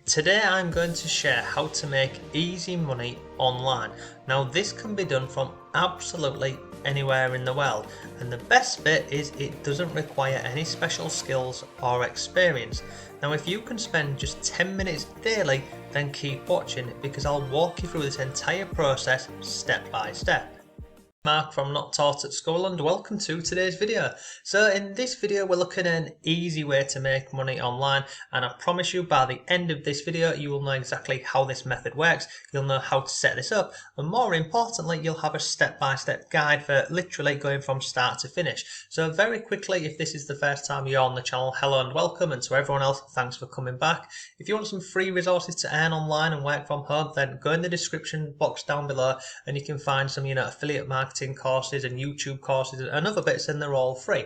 Today I'm going to share how to make easy money online. Now this can be done from absolutely anywhere in the world, and the best bit is it doesn't require any special skills or experience. Now if you can spend just 10 minutes daily, then keep watching because I'll walk you through this entire process step by step. Mark from Not Taught at School, and welcome to today's video. So in this video we're looking at an easy way to make money online, and I promise you by the end of this video you will know exactly how this method works. You'll know how to set this up, and more importantly you'll have a step-by-step guide for literally going from start to finish. So very quickly, if this is the first time you're on the channel, hello and welcome, and to everyone else, thanks for coming back. If you want some free resources to earn online and work from home, then go in the description box down below and you can find some affiliate marketing courses and YouTube courses and other bits, and they're all free.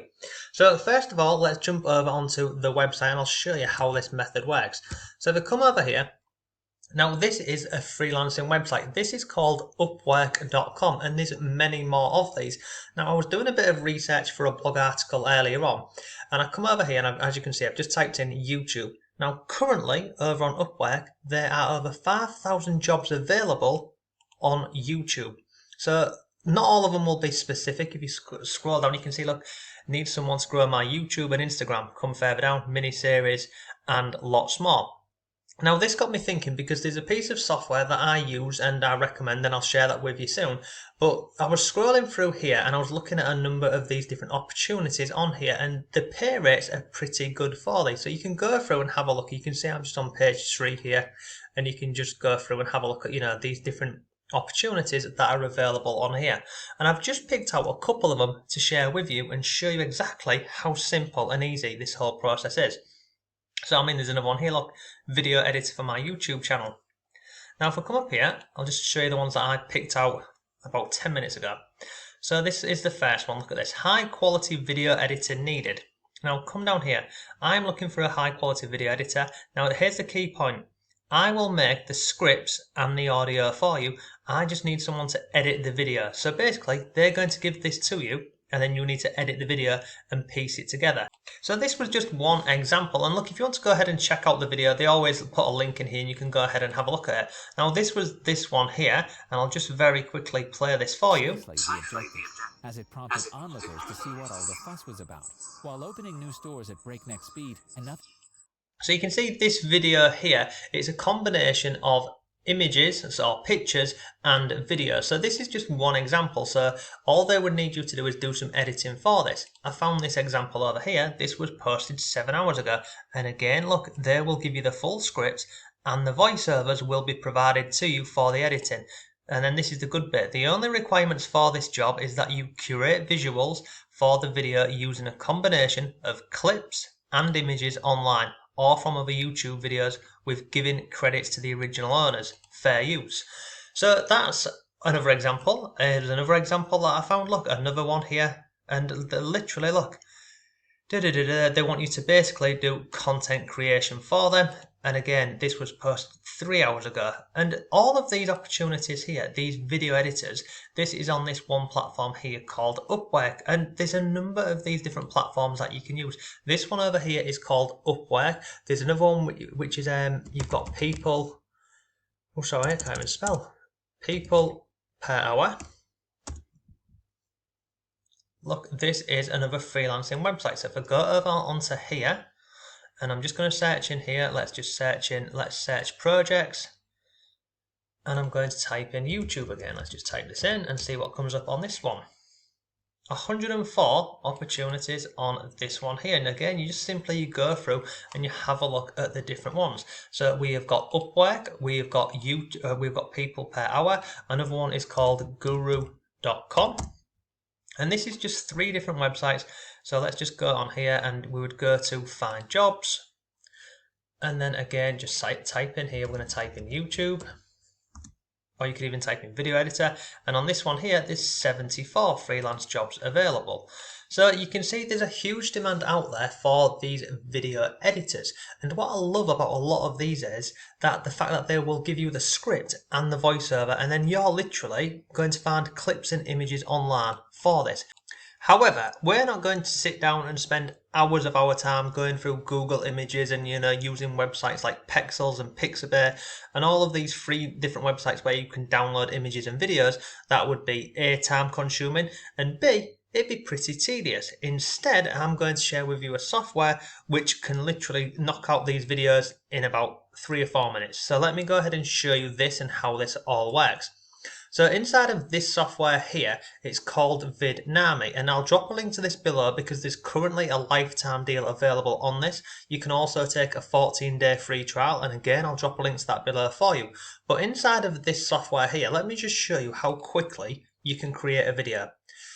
So first of all, let's jump over onto the website and I'll show you how this method works. So if I come over here, now this is a freelancing website. This is called Upwork.com, and there's many more of these. Now I was doing a bit of research for a blog article earlier on, and I come over here and as you can see I've just typed in YouTube. Now currently over on Upwork there are over 5,000 jobs available on YouTube. So not all of them will be specific. If you scroll down you can see, look, need someone to grow my YouTube and Instagram. Come further down, mini series and lots more. Now this got me thinking because there's a piece of software that I use and I recommend, and I'll share that with you soon. But I was scrolling through here and I was looking at a number of these different opportunities on here, and the pay rates are pretty good for these. So you can go through and have a look. You can see I'm just on page 3 here, and you can just go through and have a look at these different opportunities that are available on here, and I've just picked out a couple of them to share with you and show you exactly how simple and easy this whole process is. So there's another one here, look, video editor for my YouTube channel. Now if I come up here, I'll just show you the ones that I picked out about 10 minutes ago. So this is the first one. Look at this, high quality video editor needed. Now come down here, I'm looking for a high quality video editor. Now here's the key point, I will make the scripts and the audio for you. I just need someone to edit the video. So basically, they're going to give this to you, and then you need to edit the video and piece it together. So this was just one example. And look, if you want to go ahead and check out the video, they always put a link in here and you can go ahead and have a look at it. Now this was this one here, and I'll just very quickly play this for you. As it prompted onlookers to see what all the fuss was about, while opening new stores at breakneck speed and nothing. So you can see this video here, it's a combination of images or pictures and video. So this is just one example. So all they would need you to do is do some editing for this. I found this example over here. This was posted 7 hours ago. And again, look, they will give you the full script and the voiceovers will be provided to you for the editing. And then this is the good bit. The only requirements for this job is that you curate visuals for the video using a combination of clips and images online, or from other YouTube videos with giving credits to the original owners. Fair use. So that's another example. There's another example that I found. Look, another one here, and literally look, they want you to basically do content creation for them. And again, this was posted 3 hours ago. And all of these opportunities here, these video editors, this is on this one platform here called Upwork. And there's a number of these different platforms that you can use. This one over here is called Upwork. There's another one which is, you've got people, oh sorry, I can't even spell, people per hour. Look, this is another freelancing website. So if I go over onto here, and I'm just going to search in here, let's search projects, and I'm going to type in YouTube again. Let's just type this in and see what comes up on this one. 104 opportunities on this one here, and again you just simply go through and you have a look at the different ones. So we have got Upwork, we've got YouTube, we've got people per hour, another one is called guru.com. And this is just 3 different websites. So let's just go on here and we would go to find jobs. And then again, just type in here, we're going to type in YouTube. Or you could even type in video editor. And on this one here, there's 74 freelance jobs available. So you can see there's a huge demand out there for these video editors. And what I love about a lot of these is that the fact that they will give you the script and the voiceover, and then you're literally going to find clips and images online for this. However, we're not going to sit down and spend hours of our time going through Google Images and using websites like Pexels and Pixabay and all of these free different websites where you can download images and videos. That would be A, time consuming, and B, it'd be pretty tedious. Instead, I'm going to share with you a software which can literally knock out these videos in about 3 or 4 minutes. So let me go ahead and show you this and how this all works. So inside of this software here, it's called Vidnami, and I'll drop a link to this below because there's currently a lifetime deal available on this. You can also take a 14-day free trial, and again, I'll drop a link to that below for you. But inside of this software here, let me just show you how quickly you can create a video.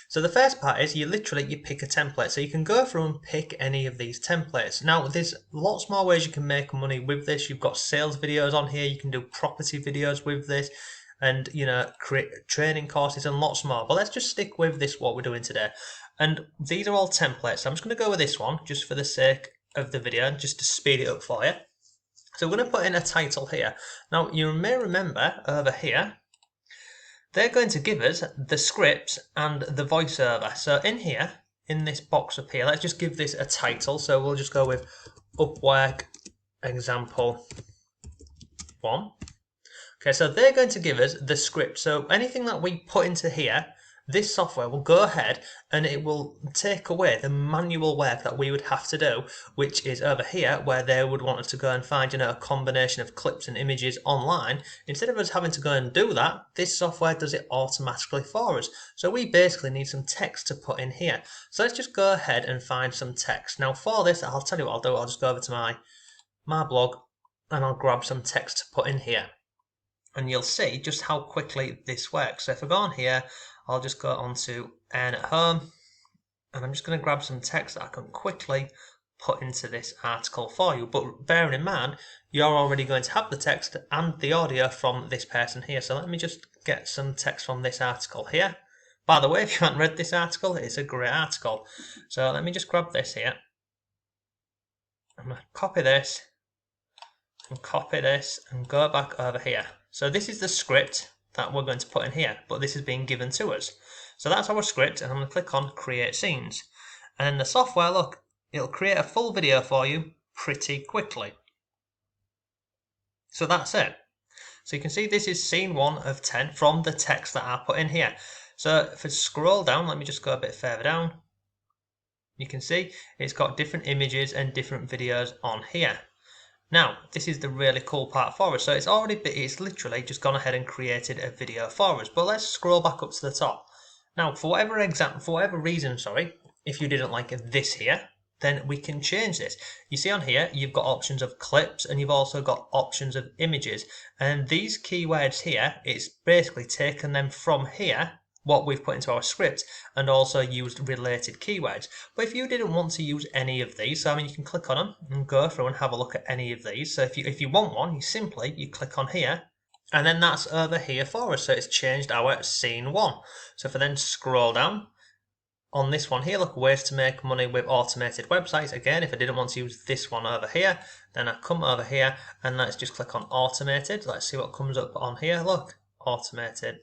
So the first part is you pick a template. So you can go through and pick any of these templates. Now there's lots more ways you can make money with this. You've got sales videos on here. You can do property videos with this, and create training courses and lots more. But let's just stick with this, what we're doing today. And these are all templates. So I'm just going to go with this one just for the sake of the video and just to speed it up for you. So we're going to put in a title here. Now you may remember over here, they're going to give us the scripts and the voiceover. So in here, in this box up here, let's just give this a title. So we'll just go with Upwork example 1. Okay, so they're going to give us the script. So anything that we put into here, this software will go ahead and it will take away the manual work that we would have to do, which is over here where they would want us to go and find, a combination of clips and images online. Instead of us having to go and do that, this software does it automatically for us. So we basically need some text to put in here. So let's just go ahead and find some text. Now for this, I'll tell you what I'll do. I'll just go over to my blog and I'll grab some text to put in here. And you'll see just how quickly this works. So if I go on here, I'll just go on to Earn at Home, and I'm just going to grab some text that I can quickly put into this article for you. But bearing in mind, you're already going to have the text and the audio from this person here. So let me just get some text from this article here. By the way, if you haven't read this article, it's a great article. So let me just grab this here. I'm going to copy this and go back over here. So this is the script that we're going to put in here, but this is being given to us. So that's our script, and I'm going to click on Create Scenes. And then the software, look, it'll create a full video for you pretty quickly. So that's it. So you can see this is scene 1 of 10 from the text that I put in here. So if I scroll down, let me just go a bit further down. You can see it's got different images and different videos on here. Now, this is the really cool part for us. So it's literally just gone ahead and created a video for us. But let's scroll back up to the top. Now, for whatever reason, if you didn't like this here, then we can change this. You see on here, you've got options of clips and you've also got options of images. And these keywords here, it's basically taken them from here, what we've put into our script, and also used related keywords. But if you didn't want to use any of these, so you can click on them and go through and have a look at any of these. So if you want one, you click on here, and then that's over here for us. So it's changed our scene 1. So if I then scroll down on this one here, look, ways to make money with automated websites. Again, if I didn't want to use this one over here, then I come over here and let's just click on automated. Let's see what comes up on here. Look, automated,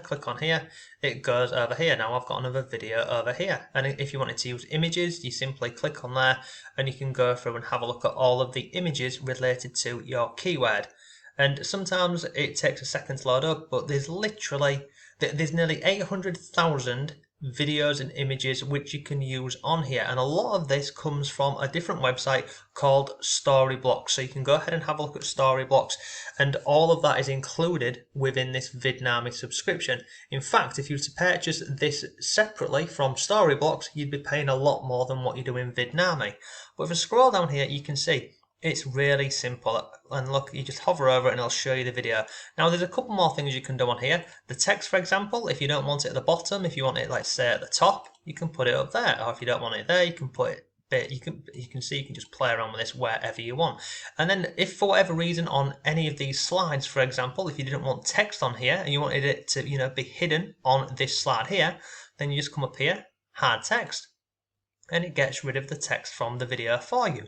click on here, it goes over here. Now I've got another video over here, and if you wanted to use images, you simply click on there and you can go through and have a look at all of the images related to your keyword. And sometimes it takes a second to load up, but there's nearly 800,000 videos and images which you can use on here, and a lot of this comes from a different website called Storyblocks. So you can go ahead and have a look at Storyblocks, and all of that is included within this Vidnami subscription. In fact, if you were to purchase this separately from Storyblocks, you'd be paying a lot more than what you do in Vidnami. But if I scroll down here, you can see it's really simple, and look, you just hover over it and it'll show you the video. Now there's a couple more things you can do on here. The text, for example, if you don't want it at the bottom, if you want it, like say at the top, you can put it up there, or if you don't want it there, you can put it, you can see you can just play around with this wherever you want. And then if for whatever reason on any of these slides, for example, if you didn't want text on here and you wanted it to be hidden on this slide here, then you just come up here, hard text, and it gets rid of the text from the video for you.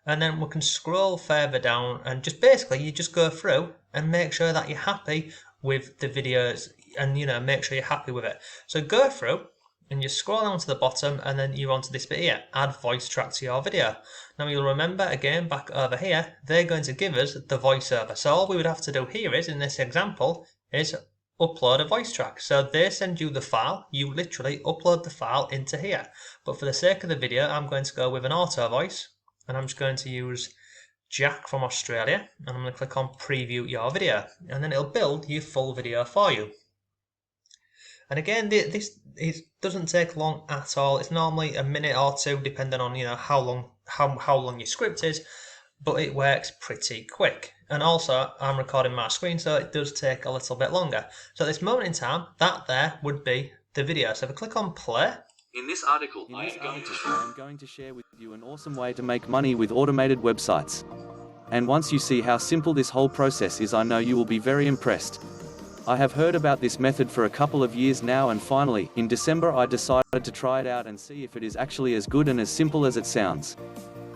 And then we can scroll further down and you just go through and make sure that you're happy with the videos, and make sure you're happy with it. So go through and you scroll down to the bottom and then you're onto this bit here, add voice track to your video. Now you'll remember again back over here, they're going to give us the voiceover. So all we would have to do here is, in this example, is upload a voice track. So they send you the file, you literally upload the file into here. But for the sake of the video, I'm going to go with an auto voice, and I'm just going to use Jack from Australia, and I'm going to click on preview your video, and then it'll build your full video for you. And again, this doesn't take long at all. It's normally a minute or two, depending on how long your script is, but it works pretty quick. And also, I'm recording my screen, so it does take a little bit longer. So at this moment in time, that there would be the video. So if I click on play. In this article, I am going to share with you an awesome way to make money with automated websites. And once you see how simple this whole process is, I know you will be very impressed. I have heard about this method for a couple of years now, and finally, in December, I decided to try it out and see if it is actually as good and as simple as it sounds.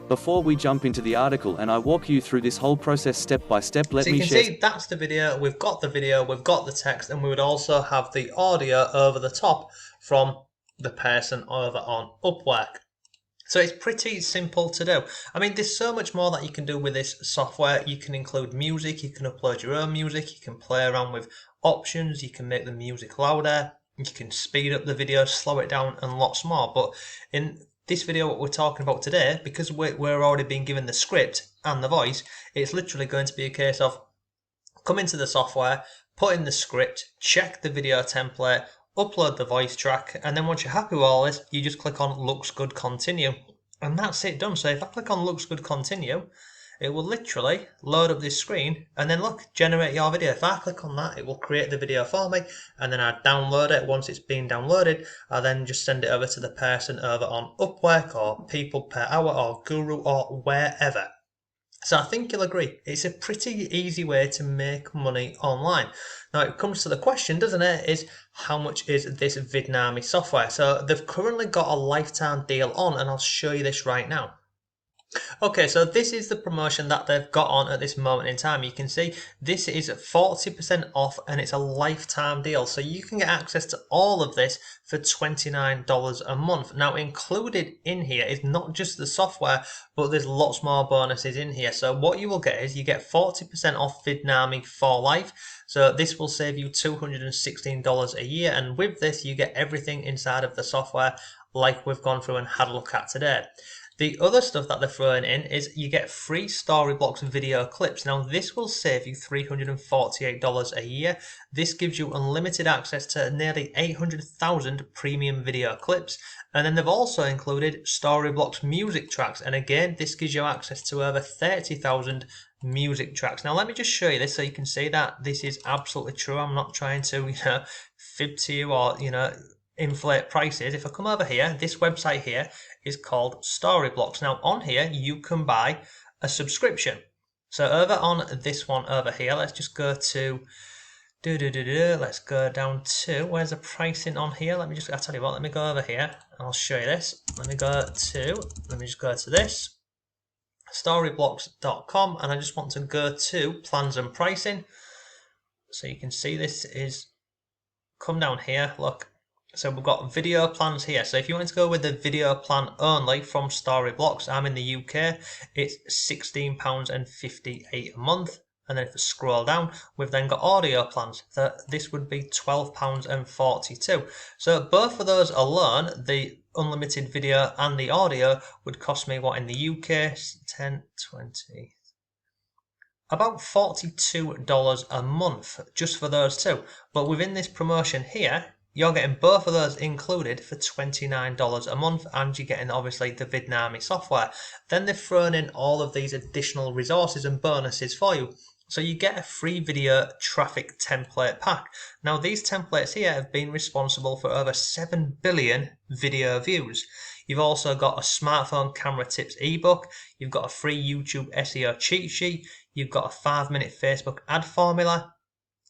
Before we jump into the article and I walk you through this whole process step by step, let me share. So you can see that's the video, we've got the text, and we would also have the audio over the top from the person over on Upwork. So it's pretty simple to do. I mean, there's so much more that you can do with this software. You can include music, you can upload your own music, you can play around with options, you can make the music louder, you can speed up the video, slow it down, and lots more. But in this video, what we're talking about today, because we're already being given the script and the voice, it's literally going to be a case of come into the software, put in the script, check the video template, upload the voice track, and then once you're happy with all this, you just click on looks good, continue, and that's it done. So if I click on looks good, continue, it will literally load up this screen, and then look, generate your video. If I click on that, it will create the video for me, and then I download it. Once it's been downloaded, I then just send it over to the person over on Upwork or People Per Hour or Guru or wherever. So I think you'll agree, it's a pretty easy way to make money online. Now it comes to the question, doesn't it, is how much is this Vidnami software? So they've currently got a lifetime deal on, and I'll show you this right now. Okay, so this is the promotion that they've got on at this moment in time. You can see this is 40% off, and it's a lifetime deal. So you can get access to all of this for $29 a month. Now, included in here is not just the software, but there's lots more bonuses in here. So what you will get is you get 40% off Vidnami for life. So this will save you $216 a year. And with this, you get everything inside of the software like we've gone through and had a look at today. The other stuff that they're throwing in is you get free Storyblocks video clips. Now this will save you $348 a year. This gives you unlimited access to nearly 800,000 premium video clips. And then they've also included Storyblocks music tracks. And again, this gives you access to over 30,000 music tracks. Now let me just show you this so you can see that this is absolutely true. I'm not trying to, fib to you or, inflate prices. If I come over here, this website here is called Storyblocks. Now on here you can buy a subscription. So over on this one over here, let's just go to let's go down to where's the pricing on here. I'll tell you what, let me go over here and I'll show you this. Let me just go to this storyblocks.com, and I just want to go to plans and pricing so you can see this is come down here. Look, so we've got video plans here. So if you want to go with the video plan only from Storyblocks, I'm in the UK, it's £16.58 a month. And then if I scroll down, we've then got audio plans. This would be £12.42. So both of those alone, the unlimited video and the audio, would cost me what in the UK? 10, 20... about $42 a month just for those two. But within this promotion here, you're getting both of those included for $29 a month, and you're getting obviously the Vidnami software. Then they've thrown in all of these additional resources and bonuses for you. So you get a free video traffic template pack. Now these templates here have been responsible for over 7 billion video views. You've also got a smartphone camera tips ebook. You've got a free YouTube SEO cheat sheet. You've got a 5-minute Facebook ad formula.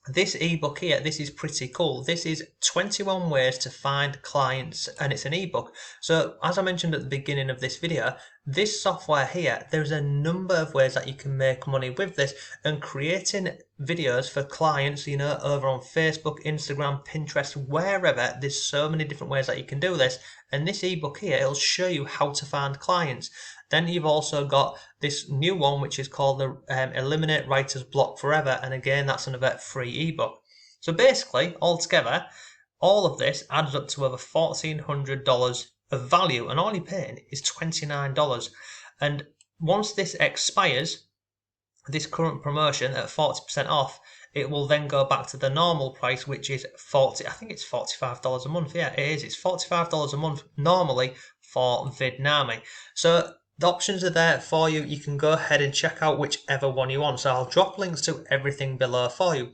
This ebook here, this is pretty cool. This is 21 ways to find clients, and it's an ebook. So as I mentioned at the beginning of this video, this software here, there's a number of ways that you can make money with this, and creating videos for clients, you know, over on Facebook, Instagram, Pinterest, wherever. There's so many different ways that you can do this, and this ebook here, it'll show you how to find clients. Then you've also got this new one, which is called the Eliminate Writer's Block Forever. And again, that's another free ebook. So basically, altogether, all of this adds up to over $1,400 of value. And all you're paying is $29. And once this expires, this current promotion at 40% off, it will then go back to the normal price, which is I think it's $45 a month. Yeah, it is. It's $45 a month normally for Vidnami. So the options are there for you. You can go ahead and check out whichever one you want. So I'll drop links to everything below for you.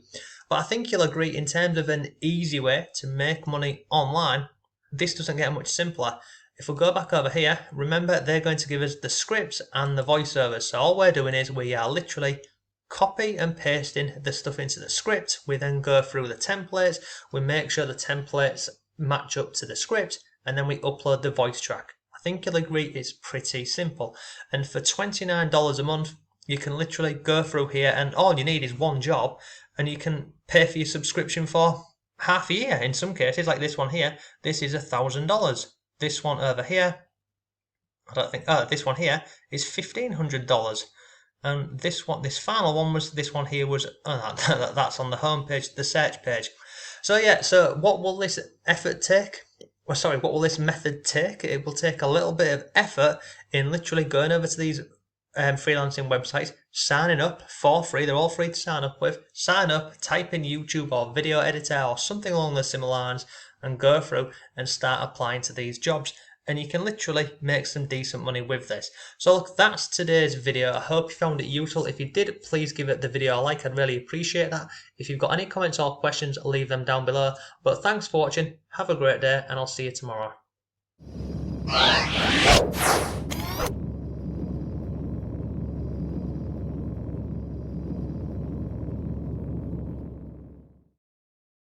But I think you'll agree, in terms of an easy way to make money online, this doesn't get much simpler. If we go back over here, remember they're going to give us the scripts and the voiceovers. So all we're doing is we are literally copy and pasting the stuff into the script. We then go through the templates. We make sure the templates match up to the script, and then we upload the voice track. I think you'll agree it's pretty simple. And for $29 a month, you can literally go through here, and all you need is one job, and you can pay for your subscription for half a year in some cases. Like this one here, this is $1,000. This one over here, I don't think, this one here is $1,500. And this final one was, this one here was, that's on the home page, the search page. So yeah, so what will this effort take? Well, sorry, what will this method take? It will take a little bit of effort in literally going over to these freelancing websites, signing up for free. They're all free to sign up with. Sign up, type in YouTube or video editor or something along those similar lines, and go through and start applying to these jobs. And you can literally make some decent money with this. So look, that's today's video. I hope you found it useful. If you did, please give it the video a like. I'd really appreciate that. If you've got any comments or questions, leave them down below. But thanks for watching. Have a great day, and I'll see you tomorrow.